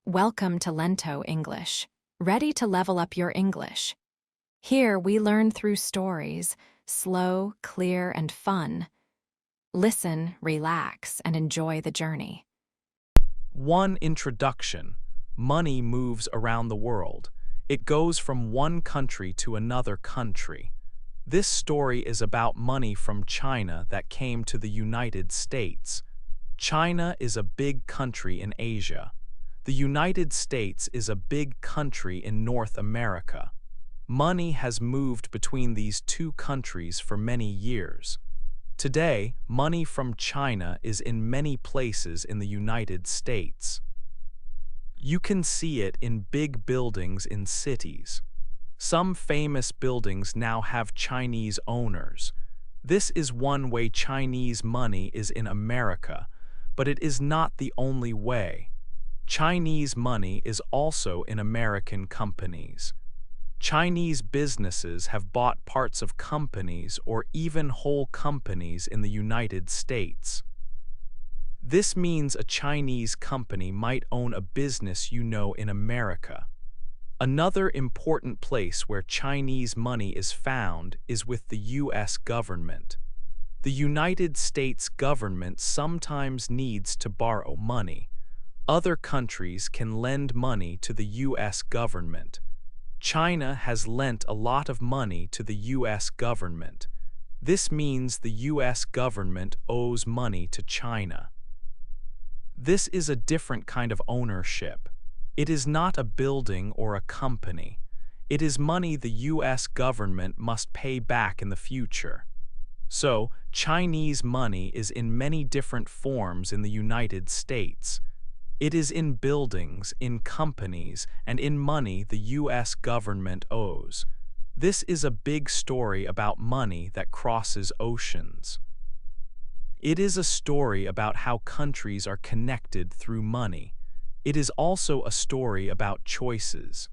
Welcome to Lento English. Ready to level up your English? Here we learn through stories, slow, clear, and fun. Listen, relax, and enjoy the journey. 1. Introduction. Money moves around the world. It goes from one country to another country. This story is about money from China that came to the United States. China is a big country in Asia. The United States is a big country in North America. Money has moved between these two countries for many years. Today, money from China is in many places in the United States. You can see it in big buildings in cities. Some famous buildings now have Chinese owners. This is one way Chinese money is in America, but it is not the only way. Chinese money is also in American companies. Chinese businesses have bought parts of companies or even whole companies in the United States. This means a Chinese company might own a business in America. Another important place where Chinese money is found is with the U.S. government. The United States government sometimes needs to borrow money. Other countries can lend money to the U.S. government. China has lent a lot of money to the U.S. government. This means the U.S. government owes money to China. This is a different kind of ownership. It is not a building or a company. It is money the U.S. government must pay back in the future. So, Chinese money is in many different forms in the United States. It is in buildings, in companies, and in money the U.S. government owes. This is a big story about money that crosses oceans. It is a story about how countries are connected through money. It is also a story about choices.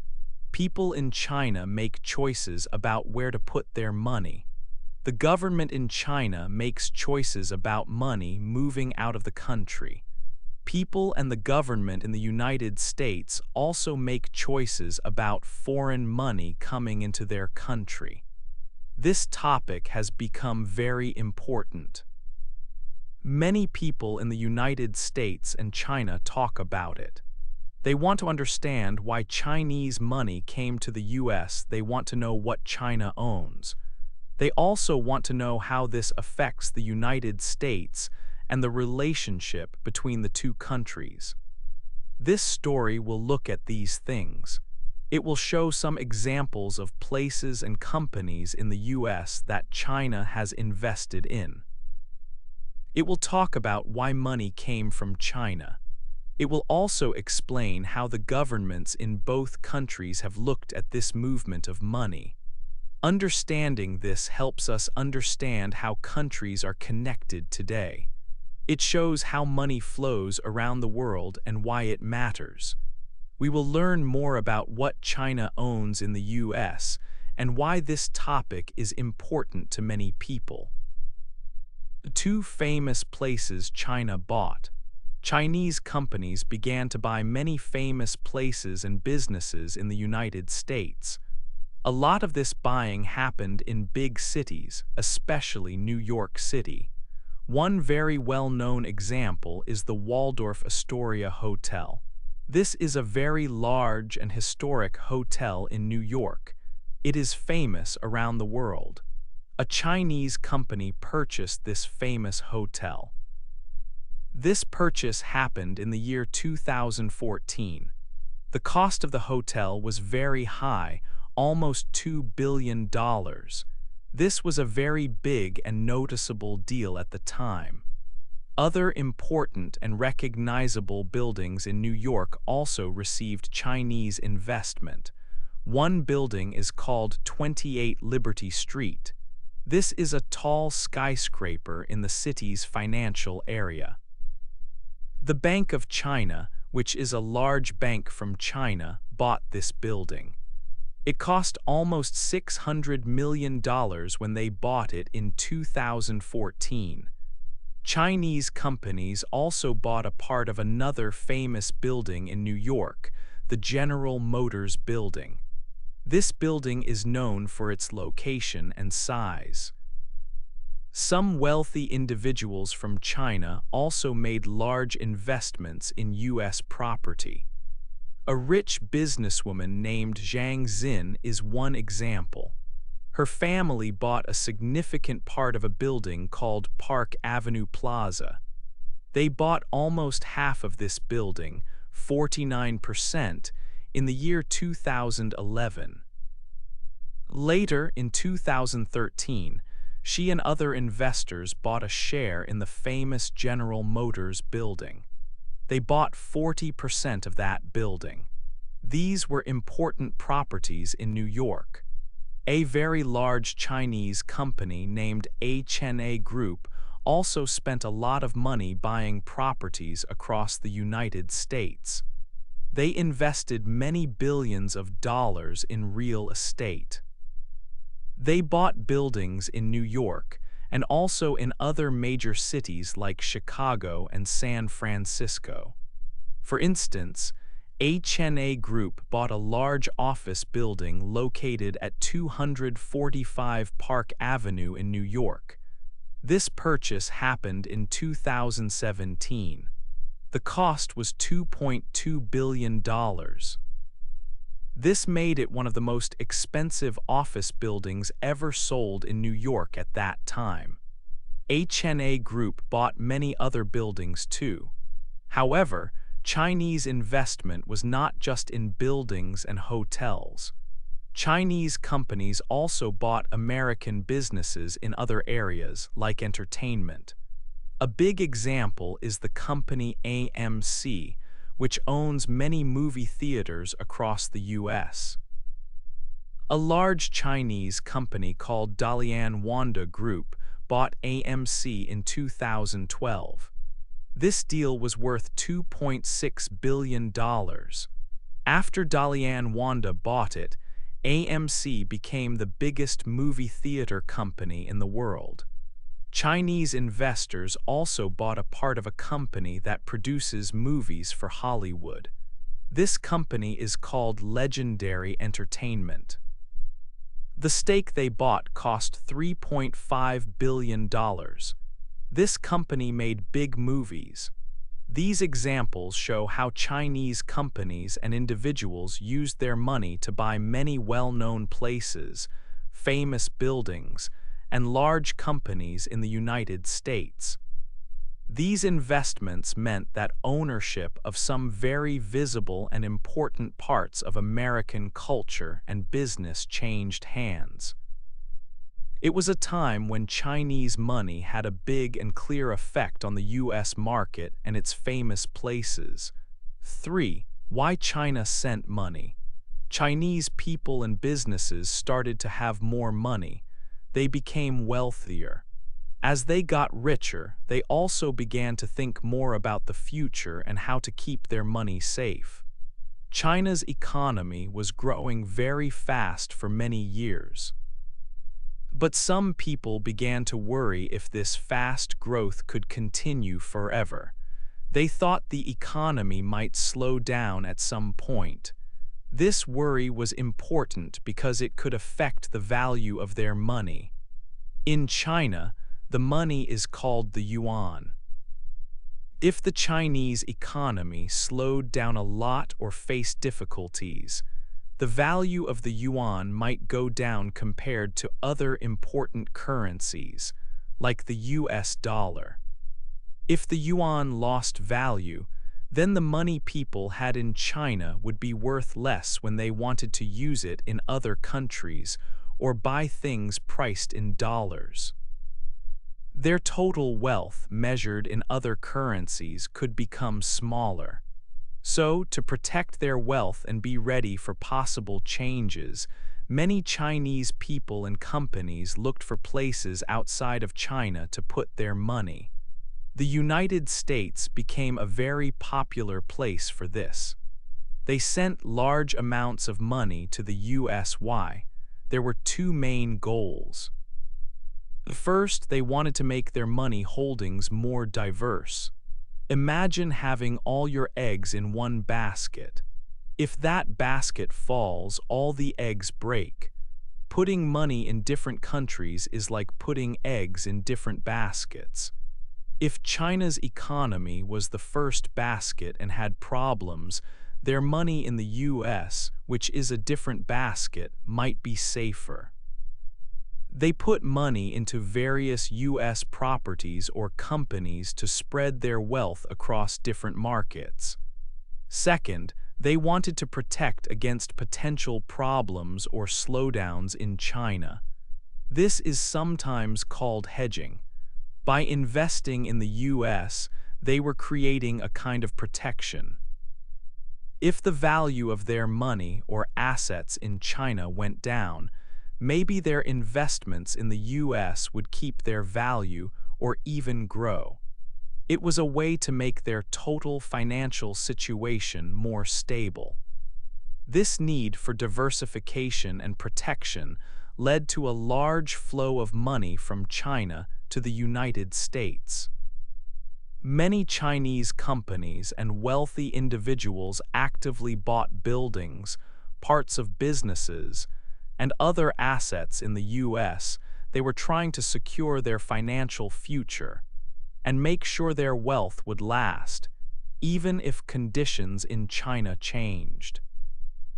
People in China make choices about where to put their money. The government in China makes choices about money moving out of the country. People and the government in the United States also make choices about foreign money coming into their country. This topic has become very important. Many people in the United States and China talk about it. They want to understand why Chinese money came to the U.S. They want to know what China owns. They also want to know how this affects the United States and the relationship between the two countries. This story will look at these things. It will show some examples of places and companies in the U.S. that China has invested in. It will talk about why money came from China. It will also explain how the governments in both countries have looked at this movement of money. Understanding this helps us understand how countries are connected today. It shows how money flows around the world and why it matters. We will learn more about what China owns in the U.S. and why this topic is important to many people. The two famous places China bought. Chinese companies began to buy many famous places and businesses in the United States. A lot of this buying happened in big cities, especially New York City. One very well-known example is the Waldorf Astoria Hotel. This is a very large and historic hotel in New York. It is famous around the world. A Chinese company purchased this famous hotel. This purchase happened in the year 2014. The cost of the hotel was very high, almost $2 billion. This was a very big and noticeable deal at the time. Other important and recognizable buildings in New York also received Chinese investment. One building is called 28 Liberty Street. This is a tall skyscraper in the city's financial area. The Bank of China, which is a large bank from China, bought this building. It cost almost $600 million when they bought it in 2014. Chinese companies also bought a part of another famous building in New York, the General Motors Building. This building is known for its location and size. Some wealthy individuals from China also made large investments in U.S. property. A rich businesswoman named Zhang Xin is one example. Her family bought a significant part of a building called Park Avenue Plaza. They bought almost half of this building, 49%, in the year 2011. Later, in 2013, she and other investors bought a share in the famous General Motors building. They bought 40% of that building. These were important properties in New York. A very large Chinese company named HNA Group also spent a lot of money buying properties across the United States. They invested many billions of dollars in real estate. They bought buildings in New York and also in other major cities like Chicago and San Francisco. For instance, HNA Group bought a large office building located at 245 Park Avenue in New York. This purchase happened in 2017. The cost was $2.2 billion. This made it one of the most expensive office buildings ever sold in New York at that time. HNA Group bought many other buildings too. However, Chinese investment was not just in buildings and hotels. Chinese companies also bought American businesses in other areas, like entertainment. A big example is the company AMC, which owns many movie theaters across the U.S. A large Chinese company called Dalian Wanda Group bought AMC in 2012. This deal was worth $2.6 billion. After Dalian Wanda bought it, AMC became the biggest movie theater company in the world. Chinese investors also bought a part of a company that produces movies for Hollywood. This company is called Legendary Entertainment. The stake they bought cost $3.5 billion. This company made big movies. These examples show how Chinese companies and individuals used their money to buy many well-known places, famous buildings, and large companies in the United States. These investments meant that ownership of some very visible and important parts of American culture and business changed hands. It was a time when Chinese money had a big and clear effect on the U.S. market and its famous places. 3. Why China sent money. Chinese people and businesses started to have more money. They became wealthier. As they got richer, they also began to think more about the future and how to keep their money safe. China's economy was growing very fast for many years. But some people began to worry if this fast growth could continue forever. They thought the economy might slow down at some point. This worry was important because it could affect the value of their money. In China, the money is called the yuan. If the Chinese economy slowed down a lot or faced difficulties, the value of the yuan might go down compared to other important currencies, like the US dollar. If the yuan lost value, then the money people had in China would be worth less when they wanted to use it in other countries or buy things priced in dollars. Their total wealth measured in other currencies could become smaller. So, to protect their wealth and be ready for possible changes, many Chinese people and companies looked for places outside of China to put their money. The United States became a very popular place for this. They sent large amounts of money to the U.S. Why? There were two main goals. First, they wanted to make their money holdings more diverse. Imagine having all your eggs in one basket. If that basket falls, all the eggs break. Putting money in different countries is like putting eggs in different baskets. If China's economy was the first basket and had problems, their money in the US, which is a different basket, might be safer. They put money into various US properties or companies to spread their wealth across different markets. Second, they wanted to protect against potential problems or slowdowns in China. This is sometimes called hedging. By investing in the US, they were creating a kind of protection. If the value of their money or assets in China went down, maybe their investments in the US would keep their value or even grow. It was a way to make their total financial situation more stable. This need for diversification and protection led to a large flow of money from China to the United States. Many Chinese companies and wealthy individuals actively bought buildings, parts of businesses, and other assets in the US. They were trying to secure their financial future and make sure their wealth would last, even if conditions in China changed.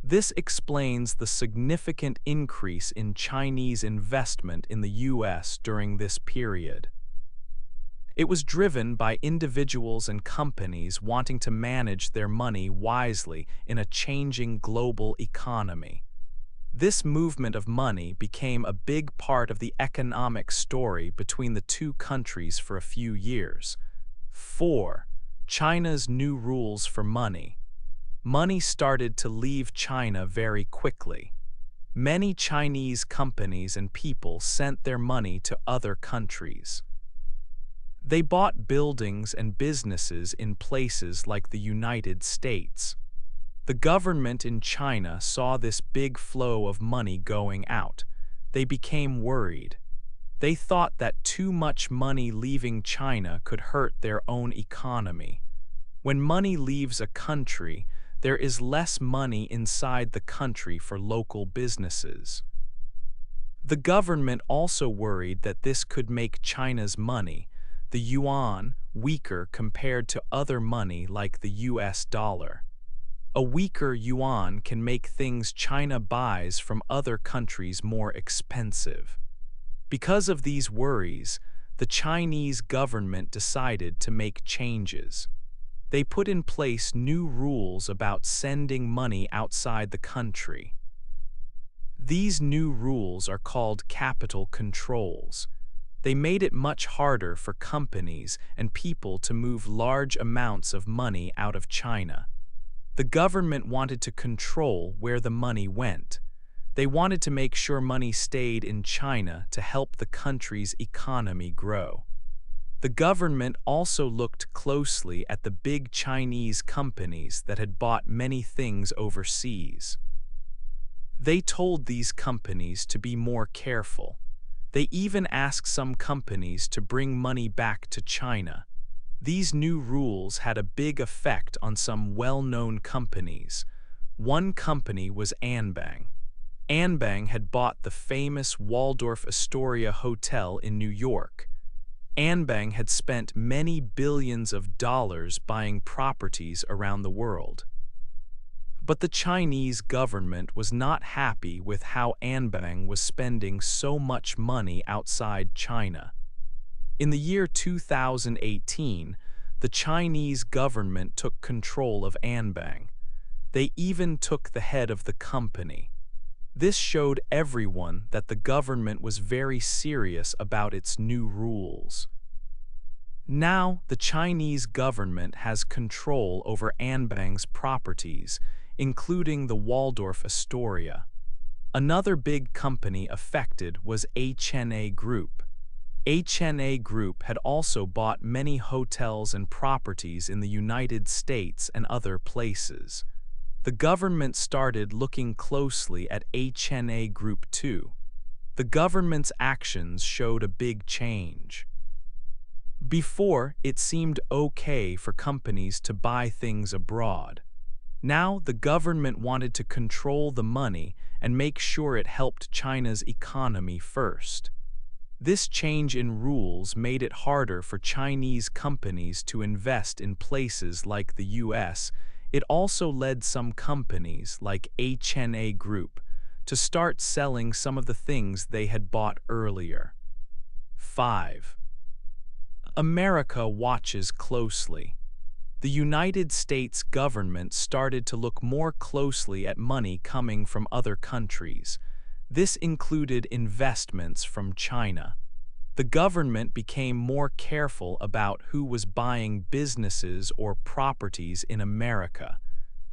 This explains the significant increase in Chinese investment in the US during this period. It was driven by individuals and companies wanting to manage their money wisely in a changing global economy. This movement of money became a big part of the economic story between the two countries for a few years. 4. China's new rules for money. Money started to leave China very quickly. Many Chinese companies and people sent their money to other countries. They bought buildings and businesses in places like the United States. The government in China saw this big flow of money going out. They became worried. They thought that too much money leaving China could hurt their own economy. When money leaves a country, there is less money inside the country for local businesses. The government also worried that this could make China's money, the yuan, weaker compared to other money like the US dollar. A weaker yuan can make things China buys from other countries more expensive. Because of these worries, the Chinese government decided to make changes. They put in place new rules about sending money outside the country. These new rules are called capital controls. They made it much harder for companies and people to move large amounts of money out of China. The government wanted to control where the money went. They wanted to make sure money stayed in China to help the country's economy grow. The government also looked closely at the big Chinese companies that had bought many things overseas. They told these companies to be more careful. They even asked some companies to bring money back to China. These new rules had a big effect on some well-known companies. One company was Anbang. Anbang had bought the famous Waldorf Astoria Hotel in New York. Anbang had spent many billions of dollars buying properties around the world. But the Chinese government was not happy with how Anbang was spending so much money outside China. In the year 2018, the Chinese government took control of Anbang. They even took the head of the company. This showed everyone that the government was very serious about its new rules. Now, the Chinese government has control over Anbang's properties, including the Waldorf Astoria. Another big company affected was HNA Group. HNA Group had also bought many hotels and properties in the United States and other places. The government started looking closely at HNA Group too. The government's actions showed a big change. Before, it seemed okay for companies to buy things abroad. Now, the government wanted to control the money and make sure it helped China's economy first. This change in rules made it harder for Chinese companies to invest in places like the US. It also led some companies, like HNA Group, to start selling some of the things they had bought earlier. 5. America watches closely. The United States government started to look more closely at money coming from other countries. This included investments from China. The government became more careful about who was buying businesses or properties in America.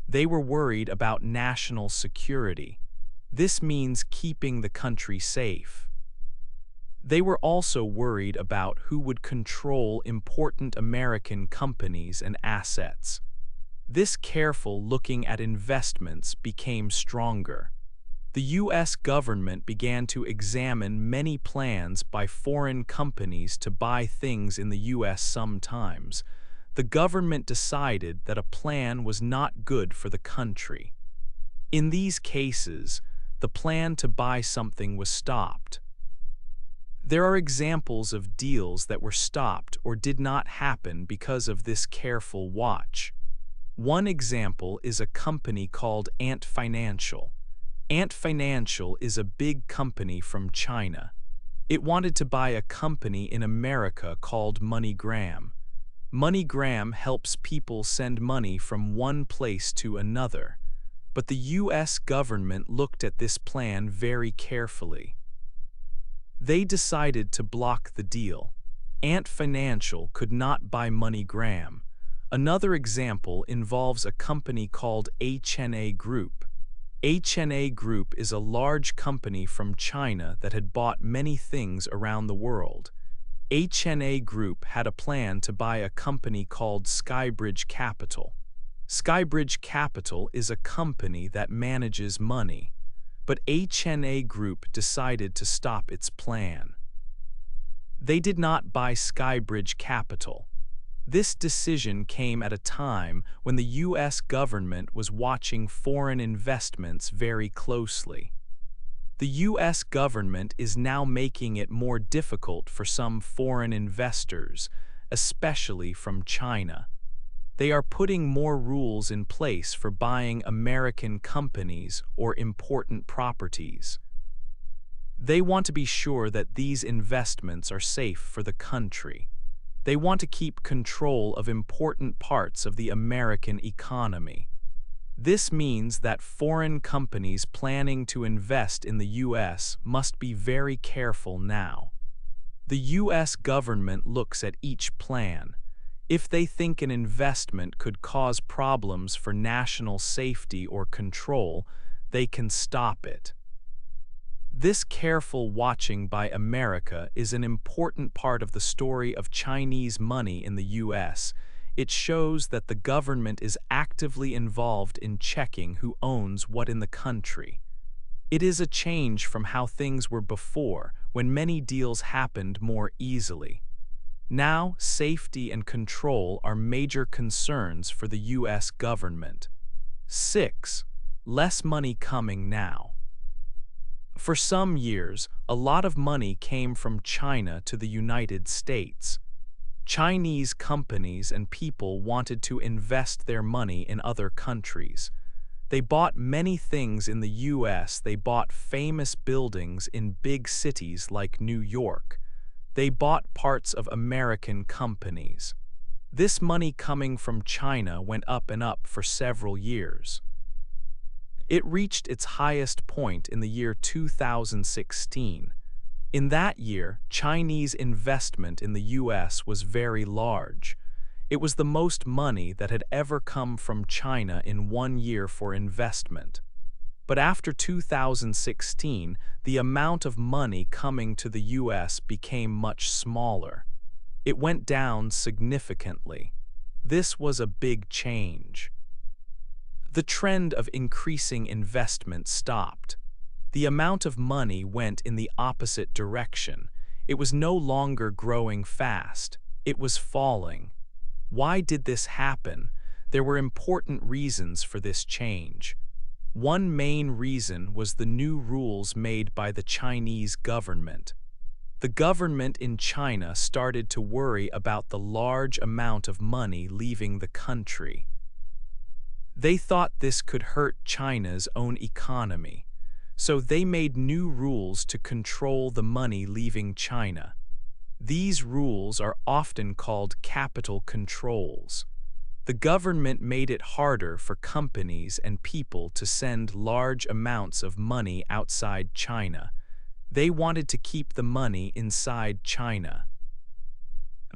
They were worried about national security. This means keeping the country safe. They were also worried about who would control important American companies and assets. This careful looking at investments became stronger. The U.S. government began to examine many plans by foreign companies to buy things in the U.S. sometimes. The government decided that a plan was not good for the country. In these cases, the plan to buy something was stopped. There are examples of deals that were stopped or did not happen because of this careful watch. One example is a company called Ant Financial. Ant Financial is a big company from China. It wanted to buy a company in America called MoneyGram. MoneyGram helps people send money from one place to another. But the U.S. government looked at this plan very carefully. They decided to block the deal. Ant Financial could not buy MoneyGram. Another example involves a company called HNA Group. HNA Group is a large company from China that had bought many things around the world. HNA Group had a plan to buy a company called Skybridge Capital. Skybridge Capital is a company that manages money. But HNA Group decided to stop its plan. They did not buy Skybridge Capital. This decision came at a time when the U.S. government was watching foreign investments very closely. The U.S. government is now making it more difficult for some foreign investors, especially from China. They are putting more rules in place for buying American companies or important properties. They want to be sure that these investments are safe for the country. They want to keep control of important parts of the American economy. This means that foreign companies planning to invest in the U.S. must be very careful now. The U.S. government looks at each plan. If they think an investment could cause problems for national safety or control, they can stop it. This careful watching by America is an important part of the story of Chinese money in the U.S. It shows that the government is actively involved in checking who owns what in the country. It is a change from how things were before, when many deals happened more easily. Now, safety and control are major concerns for the U.S. government. 6. Less money coming now. For some years, a lot of money came from China to the United States. Chinese companies and people wanted to invest their money in other countries. They bought many things in the U.S. They bought famous buildings in big cities like New York. They bought parts of American companies. This money coming from China went up and up for several years. It reached its highest point in the year 2016. In that year, Chinese investment in the U.S. was very large. It was the most money that had ever come from China in 1 year for investment. But after 2016, the amount of money coming to the U.S. became much smaller. It went down significantly. This was a big change. The trend of increasing investment stopped. The amount of money went in the opposite direction. It was no longer growing fast. It was falling. Why did this happen? There were important reasons for this change. One main reason was the new rules made by the Chinese government. The government in China started to worry about the large amount of money leaving the country. They thought this could hurt China's own economy, so they made new rules to control the money leaving China. These rules are often called capital controls. The government made it harder for companies and people to send large amounts of money outside China. They wanted to keep the money inside China.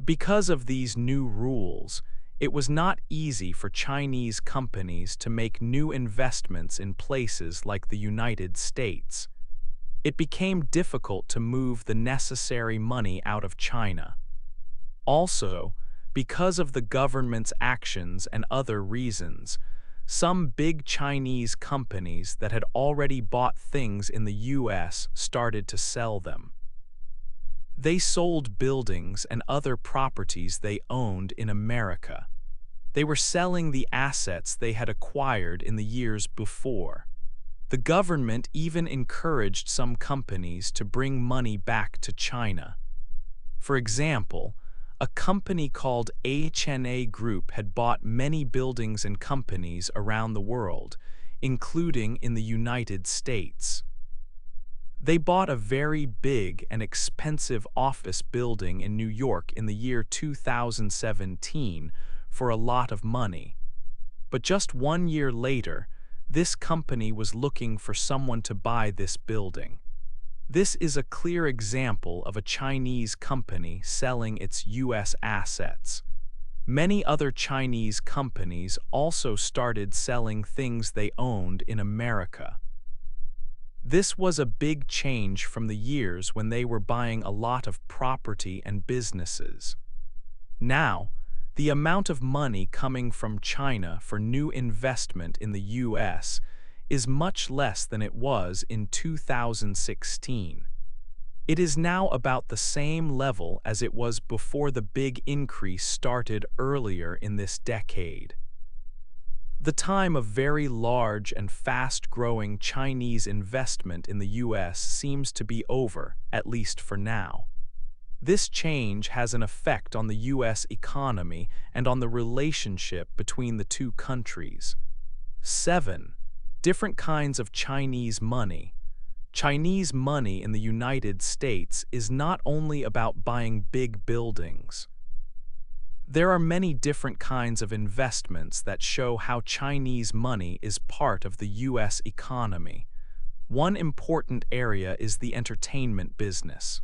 Because of these new rules, it was not easy for Chinese companies to make new investments in places like the United States. It became difficult to move the necessary money out of China. Also, because of the government's actions and other reasons, some big Chinese companies that had already bought things in the US started to sell them. They sold buildings and other properties they owned in America. They were selling the assets they had acquired in the years before. The government even encouraged some companies to bring money back to China. For example, a company called HNA Group had bought many buildings and companies around the world, including in the United States. They bought a very big and expensive office building in New York in the year 2017 for a lot of money. But just 1 year later, this company was looking for someone to buy this building. This is a clear example of a Chinese company selling its US assets. Many other Chinese companies also started selling things they owned in America. This was a big change from the years when they were buying a lot of property and businesses. Now, the amount of money coming from China for new investment in the US is much less than it was in 2016. It is now about the same level as it was before the big increase started earlier in this decade. The time of very large and fast-growing Chinese investment in the US seems to be over, at least for now. This change has an effect on the US economy and on the relationship between the two countries. 7. Different kinds of Chinese money. Chinese money in the United States is not only about buying big buildings. There are many different kinds of investments that show how Chinese money is part of the US economy. One important area is the entertainment business.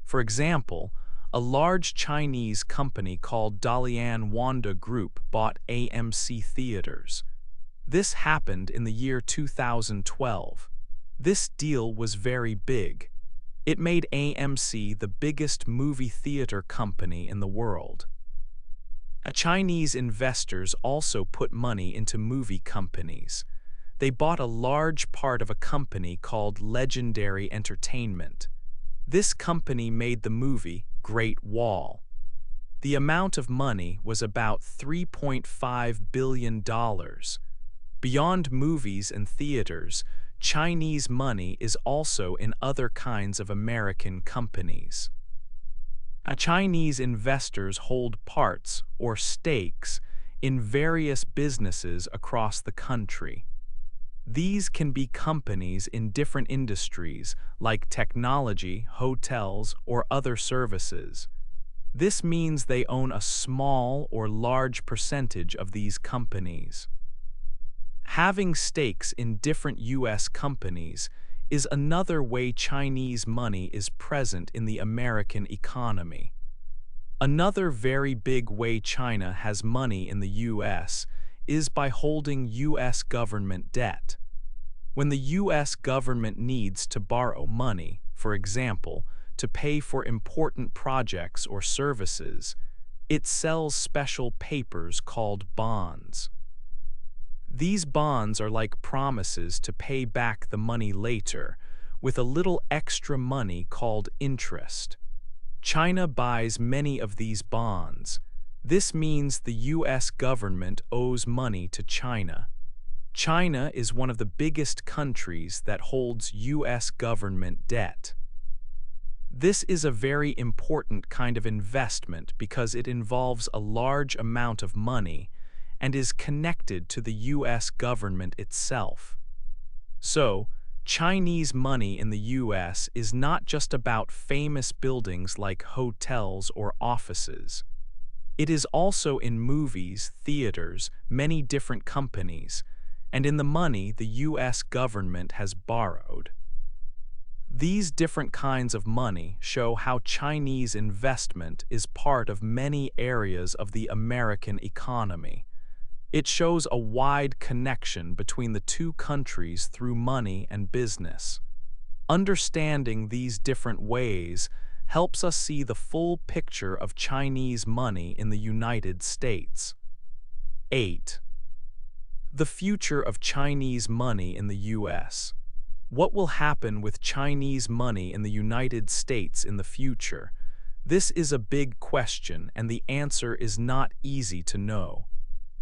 For example, a large Chinese company called Dalian Wanda Group bought AMC Theaters. This happened in the year 2012. This deal was very big. It made AMC the biggest movie theater company in the world. Chinese investors also put money into movie companies. They bought a large part of a company called Legendary Entertainment. This company made the movie Great Wall. The amount of money was about $3.5 billion. Beyond movies and theaters, Chinese money is also in other kinds of American companies. Chinese investors hold parts or stakes in various businesses across the country. These can be companies in different industries like technology, hotels, or other services. This means they own a small or large percentage of these companies. Having stakes in different US companies is another way Chinese money is present in the American economy. Another very big way China has money in the US is by holding US government debt. When the US government needs to borrow money, for example, to pay for important projects or services, it sells special papers called bonds. These bonds are like promises to pay back the money later, with a little extra money called interest. China buys many of these bonds. This means the U.S. government owes money to China. China is one of the biggest countries that holds U.S. government debt. This is a very important kind of investment because it involves a large amount of money and is connected to the U.S. government itself. So, Chinese money in the U.S. is not just about famous buildings like hotels or offices. It is also in movies, theaters, many different companies, and in the money the U.S. government has borrowed. These different kinds of money show how Chinese investment is part of many areas of the American economy. It shows a wide connection between the two countries through money and business. Understanding these different ways helps us see the full picture of Chinese money in the United States. 8. The future of Chinese money in the U.S. What will happen with Chinese money in the United States in the future? This is a big question, and the answer is not easy to know.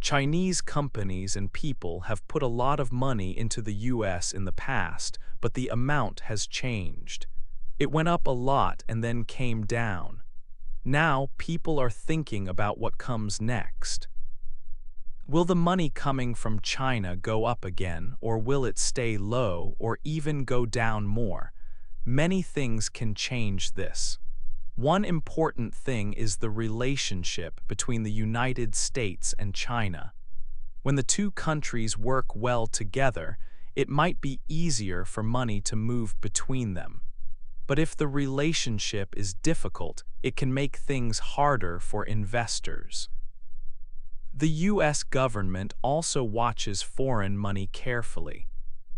Chinese companies and people have put a lot of money into the U.S. in the past, but the amount has changed. It went up a lot and then came down. Now people are thinking about what comes next. Will the money coming from China go up again, or will it stay low or even go down more? Many things can change this. One important thing is the relationship between the United States and China. When the two countries work well together, it might be easier for money to move between them. But if the relationship is difficult, it can make things harder for investors. The U.S. government also watches foreign money carefully.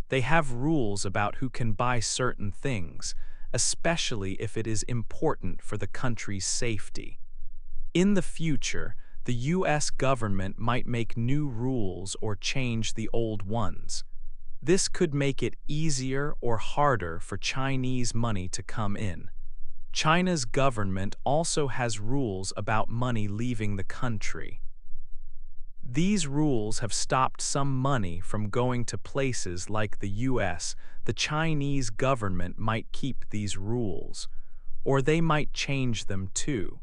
They have rules about who can buy certain things, especially if it is important for the country's safety. In the future, the U.S. government might make new rules or change the old ones. This could make it easier or harder for Chinese money to come in. China's government also has rules about money leaving the country. These rules have stopped some money from going to places like the U.S. The Chinese government might keep these rules, or they might change them too.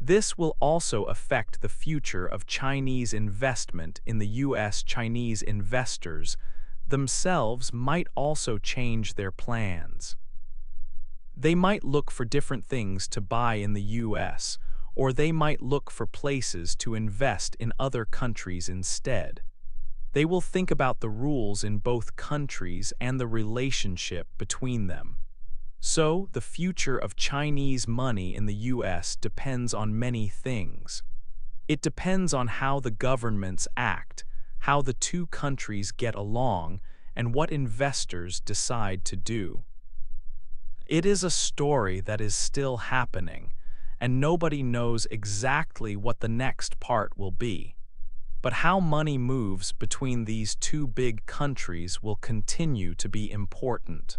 This will also affect the future of Chinese investment in the U.S. Chinese investors themselves might also change their plans. They might look for different things to buy in the U.S., or they might look for places to invest in other countries instead. They will think about the rules in both countries and the relationship between them. So, the future of Chinese money in the U.S. depends on many things. It depends on how the governments act, how the two countries get along, and what investors decide to do. It is a story that is still happening, and nobody knows exactly what the next part will be. But how money moves between these two big countries will continue to be important.